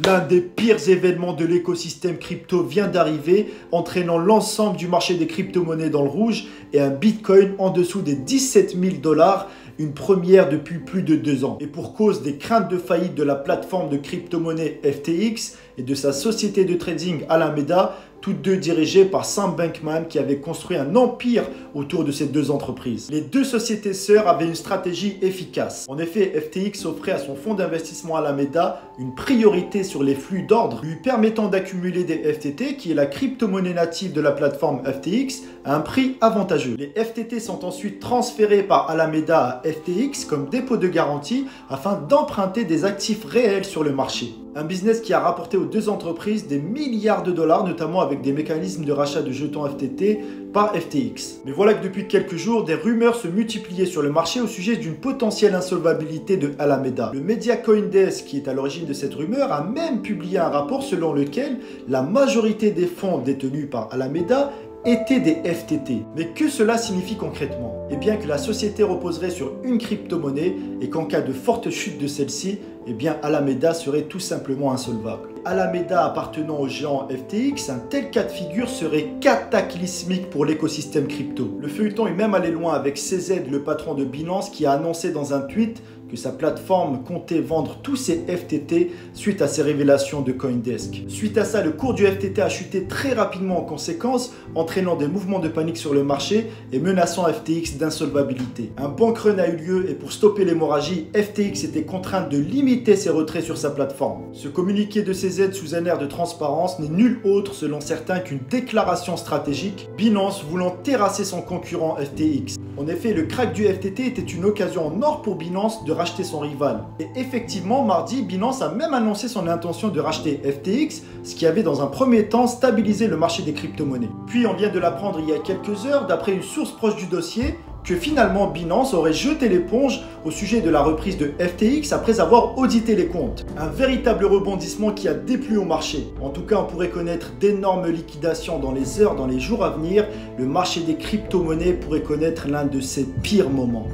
L'un des pires événements de l'écosystème crypto vient d'arriver, entraînant l'ensemble du marché des crypto-monnaies dans le rouge et un Bitcoin en dessous des 17 000 $, une première depuis plus de 2 ans. Et pour cause des craintes de faillite de la plateforme de crypto-monnaie FTX et de sa société de trading Alameda, toutes deux dirigées par Sam Bankman qui avait construit un empire autour de ces deux entreprises. Les deux sociétés sœurs avaient une stratégie efficace. En effet, FTX offrait à son fonds d'investissement Alameda une priorité sur les flux d'ordre, lui permettant d'accumuler des FTT, qui est la crypto-monnaie native de la plateforme FTX, à un prix avantageux. Les FTT sont ensuite transférés par Alameda à FTX comme dépôt de garantie afin d'emprunter des actifs réels sur le marché. Un business qui a rapporté aux deux entreprises des milliards de dollars, notamment avec des mécanismes de rachat de jetons FTT par FTX. Mais voilà que depuis quelques jours, des rumeurs se multipliaient sur le marché au sujet d'une potentielle insolvabilité de Alameda. Le média CoinDesk, qui est à l'origine de cette rumeur, a même publié un rapport selon lequel la majorité des fonds détenus par Alameda étaient des FTT. Mais que cela signifie concrètement? Eh bien que la société reposerait sur une crypto-monnaie et qu'en cas de forte chute de celle-ci, eh bien Alameda serait tout simplement insolvable. Alameda appartenant au géant FTX, un tel cas de figure serait cataclysmique pour l'écosystème crypto. Le feuilleton est même allé loin avec CZ, le patron de Binance, qui a annoncé dans un tweet que sa plateforme comptait vendre tous ses FTT suite à ces révélations de CoinDesk. Suite à ça, le cours du FTT a chuté très rapidement en conséquence, entraînant des mouvements de panique sur le marché et menaçant FTX d'insolvabilité. Un bank run a eu lieu et pour stopper l'hémorragie, FTX était contrainte de limiter ses retraits sur sa plateforme. Ce communiqué de CZ sous un air de transparence n'est nul autre selon certains qu'une déclaration stratégique, Binance voulant terrasser son concurrent FTX. En effet, le crack du FTT était une occasion en or pour Binance de racheter son rival. Et effectivement, mardi, Binance a même annoncé son intention de racheter FTX, ce qui avait dans un premier temps stabilisé le marché des crypto-monnaies. Puis on vient de l'apprendre il y a quelques heures, d'après une source proche du dossier, que finalement Binance aurait jeté l'éponge au sujet de la reprise de FTX après avoir audité les comptes. Un véritable rebondissement qui a déplu au marché. En tout cas, on pourrait connaître d'énormes liquidations dans les heures, dans les jours à venir. Le marché des crypto-monnaies pourrait connaître l'un de ses pires moments.